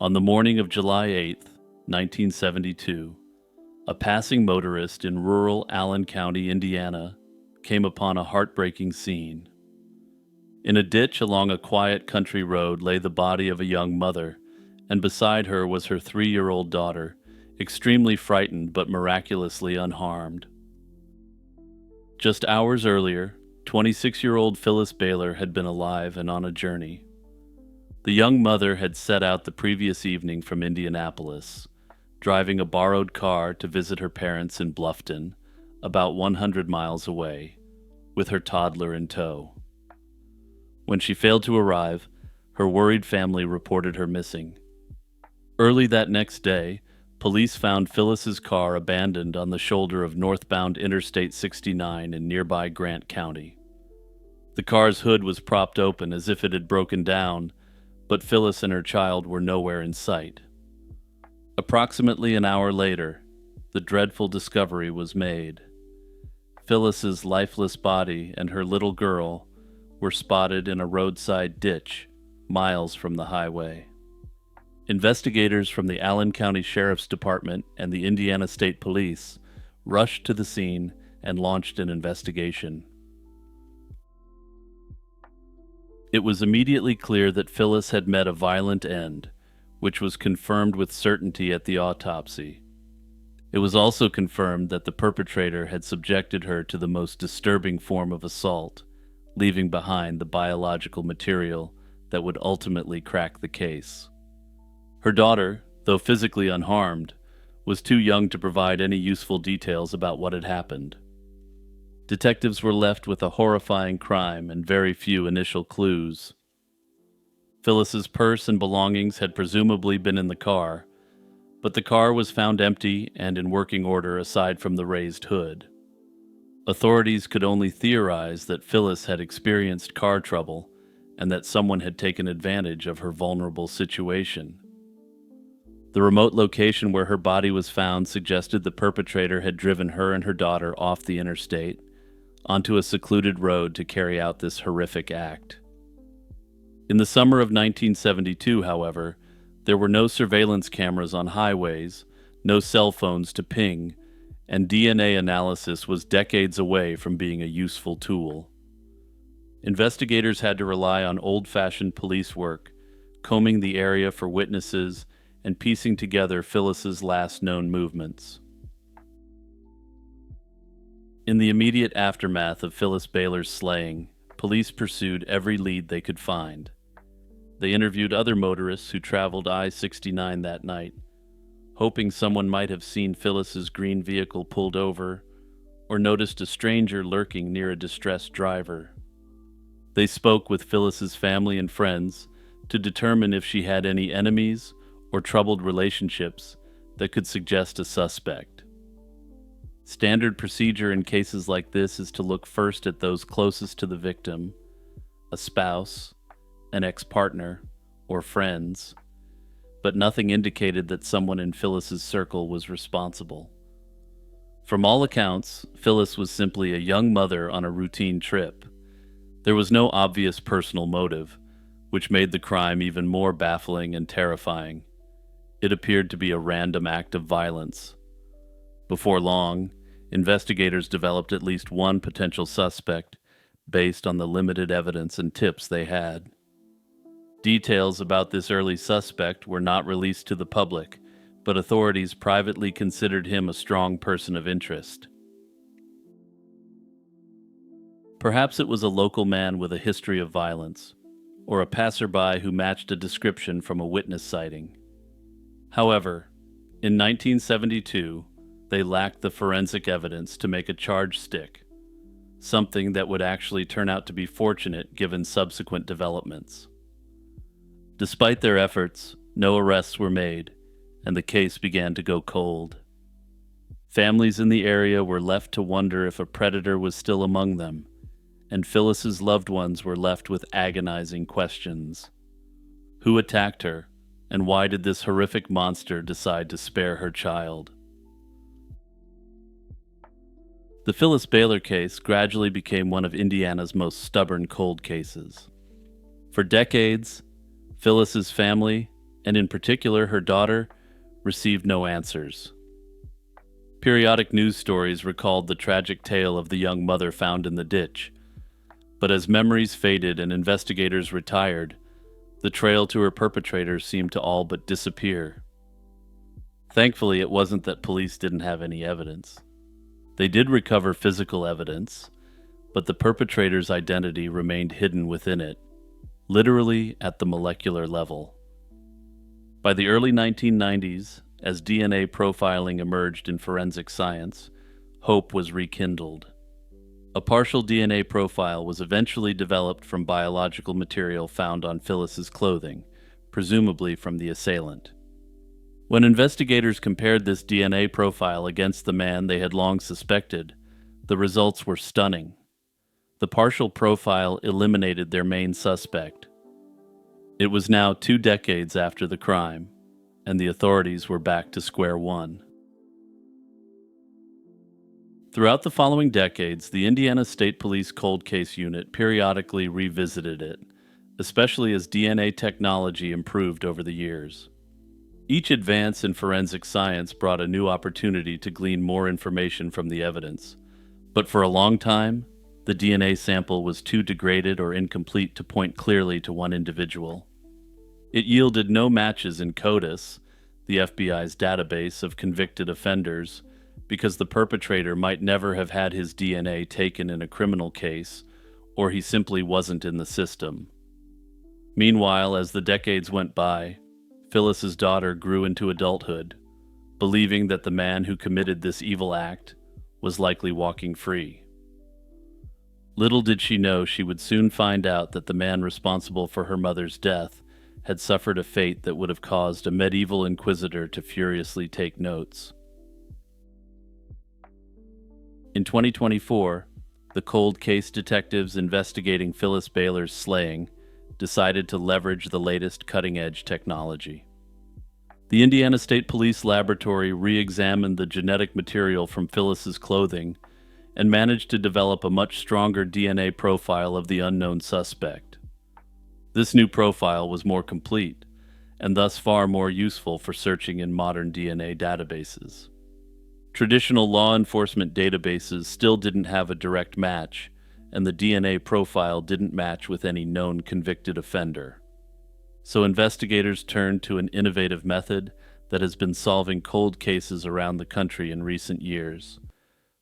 On the morning of July 8th, 1972, a passing motorist in rural Allen County, Indiana, came upon a heartbreaking scene. In a ditch along a quiet country road lay the body of a young mother, and beside her was her 3-year-old daughter, extremely frightened but miraculously unharmed. Just hours earlier, 26-year-old Phyllis Bailer had been alive and on a journey. The young mother had set out the previous evening from Indianapolis, driving a borrowed car to visit her parents in Bluffton, about 100 miles away, with her toddler in tow. When she failed to arrive, her worried family reported her missing. Early that next day, police found Phyllis's car abandoned on the shoulder of northbound Interstate 69 in nearby Grant County. The car's hood was propped open as if it had broken down, but Phyllis and her child were nowhere in sight. Approximately an hour later, the dreadful discovery was made. Phyllis's lifeless body and her little girl were spotted in a roadside ditch miles from the highway. Investigators from the Allen County Sheriff's Department and the Indiana State Police rushed to the scene and launched an investigation. It was immediately clear that Phyllis had met a violent end, which was confirmed with certainty at the autopsy. It was also confirmed that the perpetrator had subjected her to the most disturbing form of assault, leaving behind the biological material that would ultimately crack the case. Her daughter, though physically unharmed, was too young to provide any useful details about what had happened. Detectives were left with a horrifying crime and very few initial clues. Phyllis's purse and belongings had presumably been in the car, but the car was found empty and in working order aside from the raised hood. Authorities could only theorize that Phyllis had experienced car trouble and that someone had taken advantage of her vulnerable situation. The remote location where her body was found suggested the perpetrator had driven her and her daughter off the interstate onto a secluded road to carry out this horrific act. In the summer of 1972, however, there were no surveillance cameras on highways, no cell phones to ping, and DNA analysis was decades away from being a useful tool. Investigators had to rely on old-fashioned police work, combing the area for witnesses and piecing together Phyllis's last known movements. In the immediate aftermath of Phyllis Bailer's slaying, police pursued every lead they could find. They interviewed other motorists who traveled I-69 that night, hoping someone might have seen Phyllis's green vehicle pulled over or noticed a stranger lurking near a distressed driver. They spoke with Phyllis's family and friends to determine if she had any enemies or troubled relationships that could suggest a suspect. Standard procedure in cases like this is to look first at those closest to the victim, a spouse, an ex-partner, or friends, but nothing indicated that someone in Phyllis's circle was responsible. From all accounts, Phyllis was simply a young mother on a routine trip. There was no obvious personal motive, which made the crime even more baffling and terrifying. It appeared to be a random act of violence. Before long, investigators developed at least one potential suspect based on the limited evidence and tips they had. Details about this early suspect were not released to the public, but authorities privately considered him a strong person of interest. Perhaps it was a local man with a history of violence, or a passerby who matched a description from a witness sighting. However, in 1972, they lacked the forensic evidence to make a charge stick, something that would actually turn out to be fortunate given subsequent developments. Despite their efforts, no arrests were made, and the case began to go cold. Families in the area were left to wonder if a predator was still among them, and Phyllis's loved ones were left with agonizing questions. Who attacked her, and why did this horrific monster decide to spare her child? The Phyllis Bailer case gradually became one of Indiana's most stubborn cold cases. For decades, Phyllis's family and in particular her daughter, received no answers. Periodic news stories recalled the tragic tale of the young mother found in the ditch, but as memories faded and investigators retired, the trail to her perpetrator seemed to all but disappear. Thankfully, it wasn't that police didn't have any evidence. They did recover physical evidence, but the perpetrator's identity remained hidden within it, literally at the molecular level. By the early 1990s, as DNA profiling emerged in forensic science, hope was rekindled. A partial DNA profile was eventually developed from biological material found on Phyllis's clothing, presumably from the assailant. When investigators compared this DNA profile against the man they had long suspected, the results were stunning. The partial profile eliminated their main suspect. It was now 2 decades after the crime, and the authorities were back to square one. Throughout the following decades, the Indiana State Police Cold Case Unit periodically revisited it, especially as DNA technology improved over the years. Each advance in forensic science brought a new opportunity to glean more information from the evidence, but for a long time, the DNA sample was too degraded or incomplete to point clearly to one individual. It yielded no matches in CODIS, the FBI's database of convicted offenders, because the perpetrator might never have had his DNA taken in a criminal case, or he simply wasn't in the system. Meanwhile, as the decades went by, Phyllis's daughter grew into adulthood, believing that the man who committed this evil act was likely walking free. Little did she know she would soon find out that the man responsible for her mother's death had suffered a fate that would have caused a medieval inquisitor to furiously take notes. In 2024, the cold case detectives investigating Phyllis Bailer's slaying decided to leverage the latest cutting-edge technology. The Indiana State Police Laboratory re-examined the genetic material from Phyllis's clothing and managed to develop a much stronger DNA profile of the unknown suspect. This new profile was more complete, and thus far more useful for searching in modern DNA databases. Traditional law enforcement databases still didn't have a direct match, and the DNA profile didn't match with any known convicted offender. So investigators turned to an innovative method that has been solving cold cases around the country in recent years: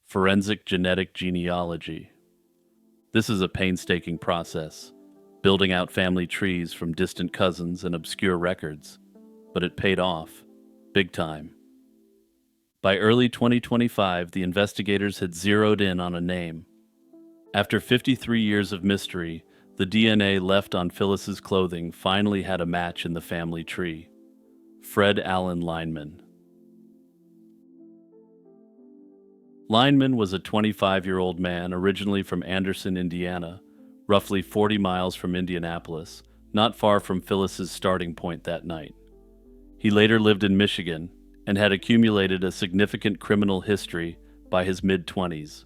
forensic genetic genealogy. This is a painstaking process, building out family trees from distant cousins and obscure records, but it paid off, big time. By early 2025, the investigators had zeroed in on a name. After 53 years of mystery, the DNA left on Phyllis's clothing finally had a match in the family tree: Fred Allen Lineman. Lineman was a 25-year-old man originally from Anderson, Indiana, roughly 40 miles from Indianapolis, not far from Phyllis's starting point that night. He later lived in Michigan and had accumulated a significant criminal history by his mid-20s.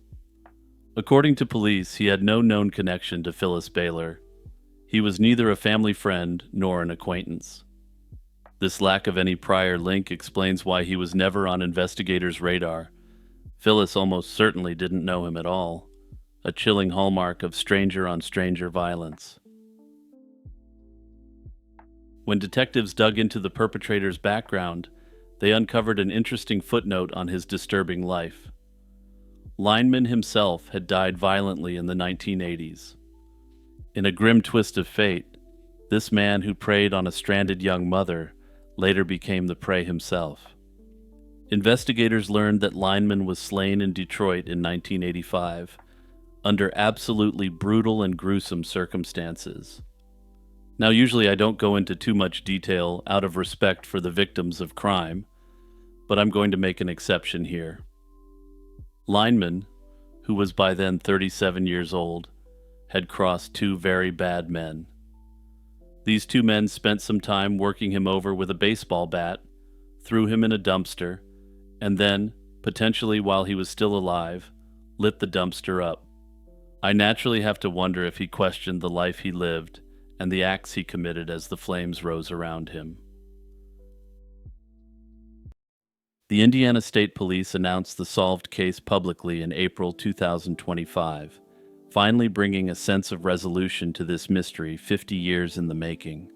According to police, he had no known connection to Phyllis Bailer. He was neither a family friend nor an acquaintance. This lack of any prior link explains why he was never on investigators' radar. Phyllis almost certainly didn't know him at all, a chilling hallmark of stranger-on-stranger violence. When detectives dug into the perpetrator's background, they uncovered an interesting footnote on his disturbing life. Lineman himself had died violently in the 1980s. In a grim twist of fate, this man who preyed on a stranded young mother later became the prey himself. Investigators learned that Lineman was slain in Detroit in 1985, under absolutely brutal and gruesome circumstances. Now, usually I don't go into too much detail out of respect for the victims of crime, but I'm going to make an exception here. Lineman, who was by then 37 years old, had crossed 2 very bad men. These 2 men spent some time working him over with a baseball bat, threw him in a dumpster, and then, potentially while he was still alive, lit the dumpster up. I naturally have to wonder if he questioned the life he lived and the acts he committed as the flames rose around him. The Indiana State Police announced the solved case publicly in April 2025, finally bringing a sense of resolution to this mystery 50 years in the making.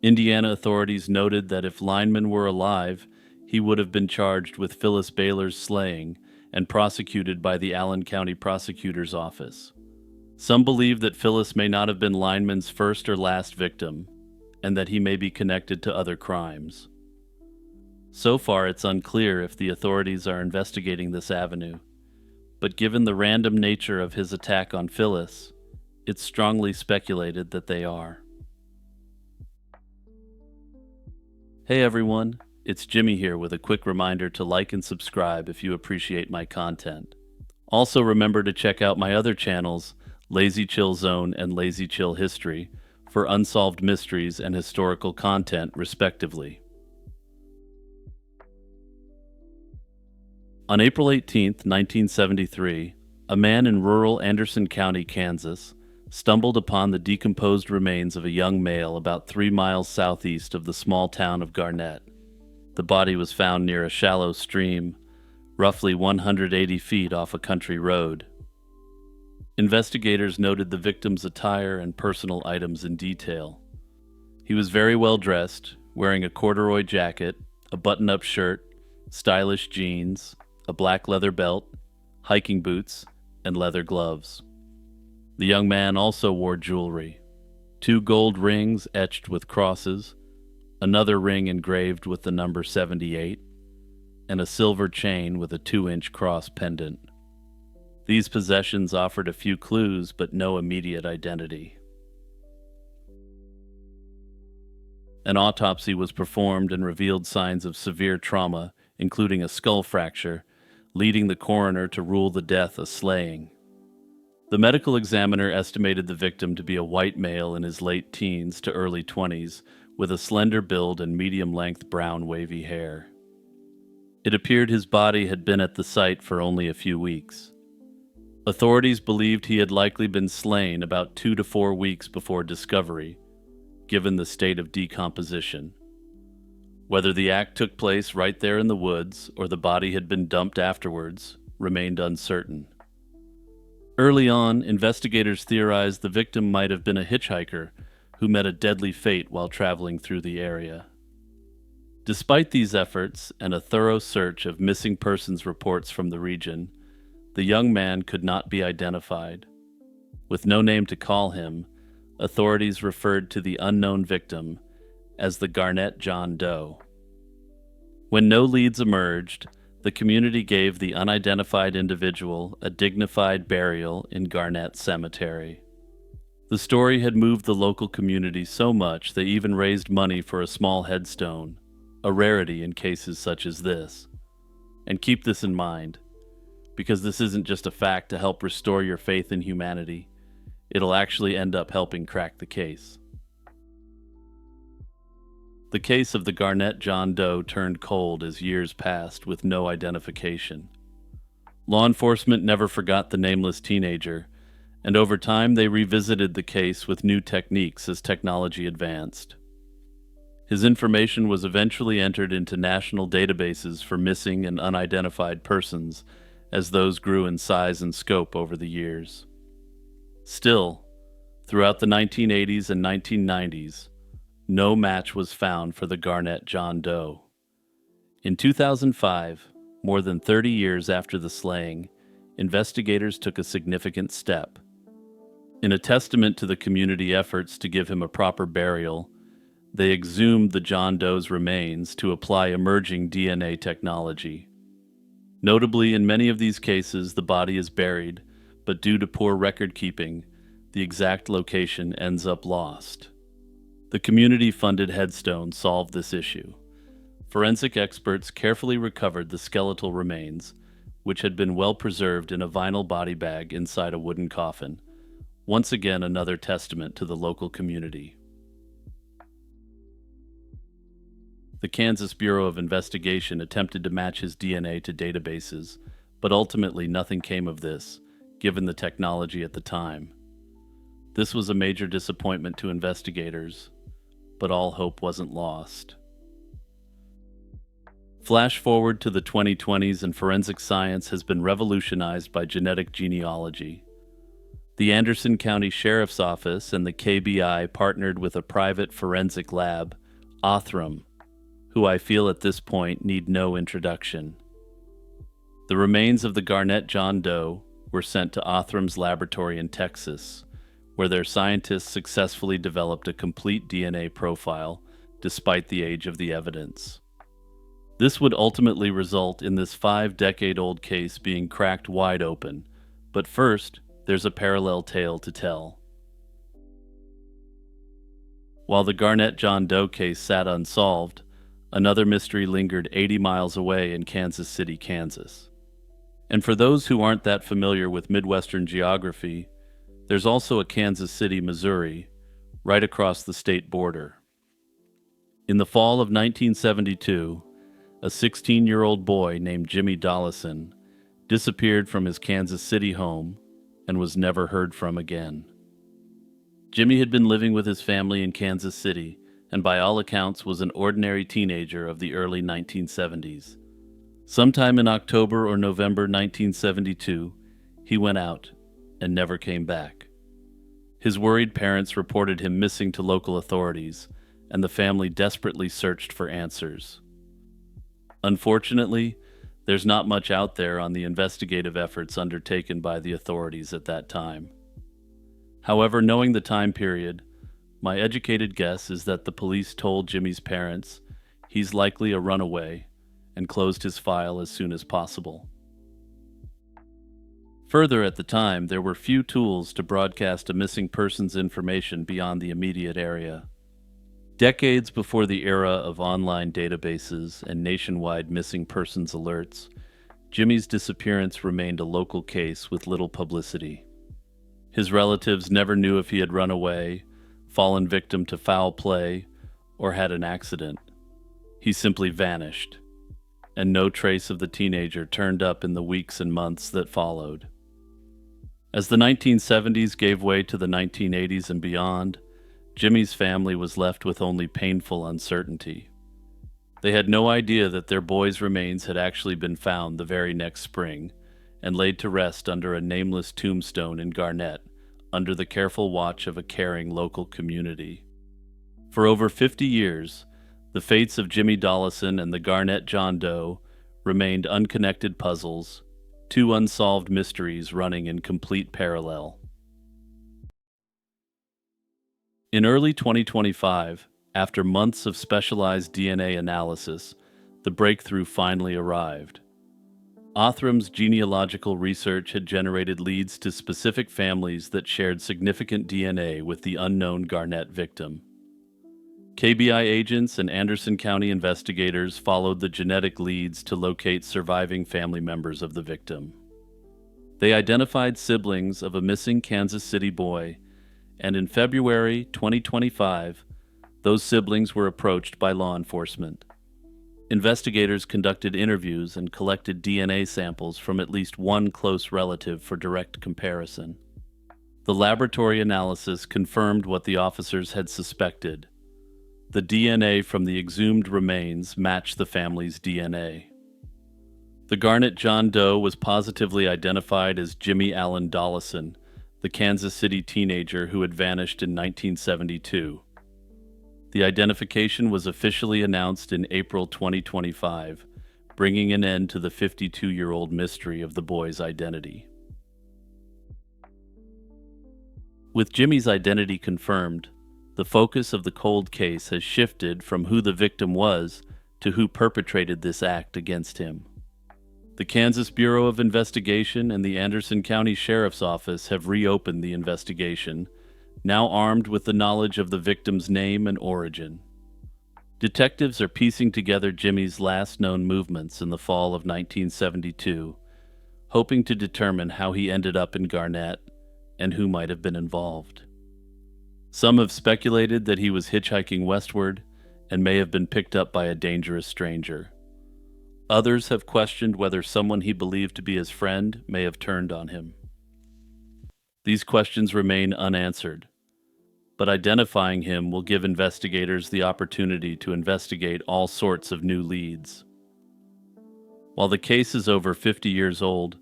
Indiana authorities noted that if Lineman were alive, he would have been charged with Phyllis Bailer's slaying and prosecuted by the Allen County Prosecutor's Office. Some believe that Phyllis may not have been Lineman's first or last victim, and that he may be connected to other crimes. So far, it's unclear if the authorities are investigating this avenue, but given the random nature of his attack on Phyllis, it's strongly speculated that they are. Hey everyone, it's Jimmy here with a quick reminder to like and subscribe if you appreciate my content. Also remember to check out my other channels, Lazy Chill Zone and Lazy Chill History, for unsolved mysteries and historical content respectively. On April 18, 1973, a man in rural Anderson County, Kansas, stumbled upon the decomposed remains of a young male about 3 miles southeast of the small town of Garnett. The body was found near a shallow stream, roughly 180 feet off a country road. Investigators noted the victim's attire and personal items in detail. He was very well dressed, wearing a corduroy jacket, a button-up shirt, stylish jeans, a black leather belt, hiking boots, and leather gloves. The young man also wore jewelry: 2 gold rings etched with crosses, another ring engraved with the number 78, and a silver chain with a 2-inch cross pendant. These possessions offered a few clues, but no immediate identity. An autopsy was performed and revealed signs of severe trauma, including a skull fracture, leading the coroner to rule the death a slaying. The medical examiner estimated the victim to be a white male in his late teens to early 20s, with a slender build and medium-length brown wavy hair. It appeared his body had been at the site for only a few weeks. Authorities believed he had likely been slain about 2 to 4 weeks before discovery, given the state of decomposition. Whether the act took place right there in the woods or the body had been dumped afterwards remained uncertain. Early on, investigators theorized the victim might have been a hitchhiker who met a deadly fate while traveling through the area. Despite these efforts and a thorough search of missing persons reports from the region, the young man could not be identified. With no name to call him, authorities referred to the unknown victim as the Garnett John Doe. When no leads emerged, the community gave the unidentified individual a dignified burial in Garnett Cemetery. The story had moved the local community so much they even raised money for a small headstone, a rarity in cases such as this. And keep this in mind, because this isn't just a fact to help restore your faith in humanity. It'll actually end up helping crack the case. The case of the Garnett John Doe turned cold as years passed with no identification. Law enforcement never forgot the nameless teenager, and over time they revisited the case with new techniques as technology advanced. His information was eventually entered into national databases for missing and unidentified persons as those grew in size and scope over the years. Still, throughout the 1980s and 1990s, no match was found for the Garnett John Doe. In 2005, more than 30 years after the slaying, investigators took a significant step. In a testament to the community efforts to give him a proper burial, they exhumed the John Doe's remains to apply emerging DNA technology. Notably, in many of these cases, the body is buried, but due to poor record keeping, the exact location ends up lost. The community-funded headstone solved this issue. Forensic experts carefully recovered the skeletal remains, which had been well preserved in a vinyl body bag inside a wooden coffin. Once again, another testament to the local community. The Kansas Bureau of Investigation attempted to match his DNA to databases, but ultimately nothing came of this, given the technology at the time. This was a major disappointment to investigators, but all hope wasn't lost. Flash forward to the 2020s and forensic science has been revolutionized by genetic genealogy. The Anderson County Sheriff's Office and the KBI partnered with a private forensic lab, Othram, who I feel at this point need no introduction. The remains of the Garnett John Doe were sent to Othram's laboratory in Texas, where their scientists successfully developed a complete DNA profile despite the age of the evidence. This would ultimately result in this 5-decade-old case being cracked wide open, but first, there's a parallel tale to tell. While the Garnett John Doe case sat unsolved, another mystery lingered 80 miles away in Kansas City, Kansas. And for those who aren't that familiar with Midwestern geography, there's also a Kansas City, Missouri, right across the state border. In the fall of 1972, a 16-year-old boy named Jimmy Dollison disappeared from his Kansas City home and was never heard from again. Jimmy had been living with his family in Kansas City and by all accounts was an ordinary teenager of the early 1970s. Sometime in October or November 1972, he went out and never came back. His worried parents reported him missing to local authorities, and the family desperately searched for answers. Unfortunately, there's not much out there on the investigative efforts undertaken by the authorities at that time. However, knowing the time period, my educated guess is that the police told Jimmy's parents he's likely a runaway and closed his file as soon as possible. Further, at the time, there were few tools to broadcast a missing person's information beyond the immediate area. Decades before the era of online databases and nationwide missing persons alerts, Jimmy's disappearance remained a local case with little publicity. His relatives never knew if he had run away, fallen victim to foul play, or had an accident. He simply vanished, and no trace of the teenager turned up in the weeks and months that followed. As the 1970s gave way to the 1980s and beyond, Jimmy's family was left with only painful uncertainty. They had no idea that their boy's remains had actually been found the very next spring and laid to rest under a nameless tombstone in Garnett, under the careful watch of a caring local community. For over 50 years, the fates of Jimmy Dollison and the Garnett John Doe remained unconnected puzzles, two unsolved mysteries running in complete parallel. In early 2025, after months of specialized DNA analysis, the breakthrough finally arrived. Othram's genealogical research had generated leads to specific families that shared significant DNA with the unknown Garnett victim. KBI agents and Anderson County investigators followed the genetic leads to locate surviving family members of the victim. They identified siblings of a missing Kansas City boy, and in February 2025, those siblings were approached by law enforcement. Investigators conducted interviews and collected DNA samples from at least one close relative for direct comparison. The laboratory analysis confirmed what the officers had suspected. The DNA from the exhumed remains matched the family's DNA. The Garnett John Doe was positively identified as Jimmy Allen Dollison, the Kansas City teenager who had vanished in 1972. The identification was officially announced in April 2025, bringing an end to the 52-year-old mystery of the boy's identity. With Jimmy's identity confirmed, the focus of the cold case has shifted from who the victim was to who perpetrated this act against him. The Kansas Bureau of Investigation and the Anderson County Sheriff's Office have reopened the investigation, now armed with the knowledge of the victim's name and origin. Detectives are piecing together Jimmy's last known movements in the fall of 1972, hoping to determine how he ended up in Garnett and who might have been involved. Some have speculated that he was hitchhiking westward and may have been picked up by a dangerous stranger. Others have questioned whether someone he believed to be his friend may have turned on him. These questions remain unanswered, but identifying him will give investigators the opportunity to investigate all sorts of new leads. While the case is over 50 years old,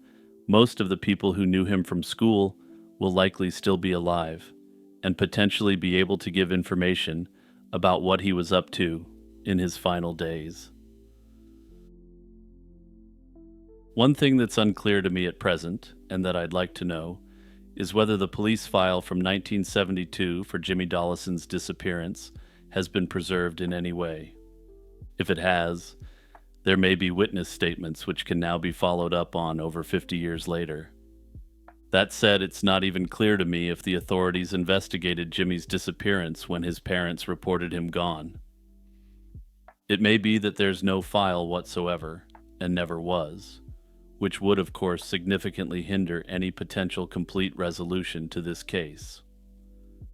most of the people who knew him from school will likely still be alive and potentially be able to give information about what he was up to in his final days. One thing that's unclear to me at present, and that I'd like to know, is whether the police file from 1972 for Jimmy Dollison's disappearance has been preserved in any way. If it has, there may be witness statements which can now be followed up on over 50 years later. That said, it's not even clear to me if the authorities investigated Jimmy's disappearance when his parents reported him gone. It may be that there's no file whatsoever, and never was, which would of course significantly hinder any potential complete resolution to this case.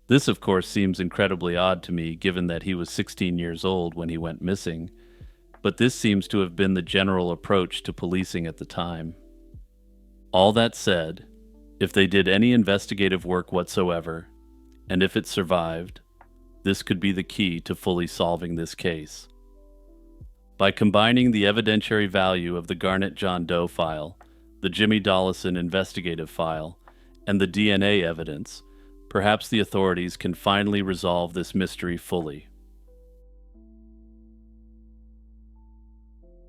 This of course seems incredibly odd to me given that he was 16 years old when he went missing, but this seems to have been the general approach to policing at the time. All that said, if they did any investigative work whatsoever, and if it survived, this could be the key to fully solving this case. By combining the evidentiary value of the Garnet John Doe file, the Jimmy Dollison investigative file, and the DNA evidence, perhaps the authorities can finally resolve this mystery fully.